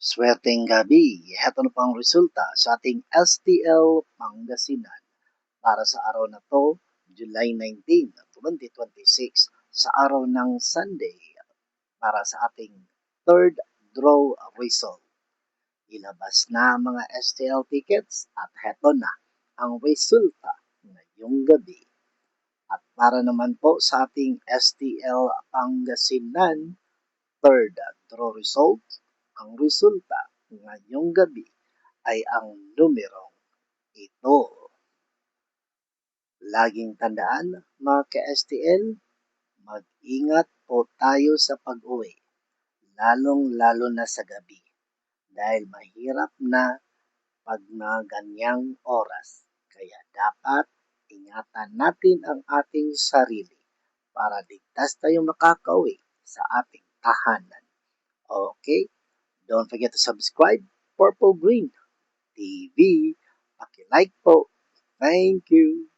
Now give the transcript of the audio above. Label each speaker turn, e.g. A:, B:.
A: Swerteng gabi, heto na po ang resulta sa ating STL Pangasinan para sa araw na to, July 19, 2026, sa araw ng Sunday para sa ating third draw result. Ilabas na ang mga STL tickets at heto na ang resulta ngayong gabi. At para naman po sa ating STL Pangasinan third draw result, ang resulta ngayong gabi ay ang numerong ito. Laging tandaan mga ka-STL, mag-ingat po tayo sa pag-uwi, lalong-lalo na sa gabi, dahil mahirap na pag mga ganyang oras. Kaya dapat ingatan natin ang ating sarili para ligtas tayo makakauwi sa ating tahanan. Okay? Don't forget to subscribe Purple Green TV. Paki-like po. Thank you.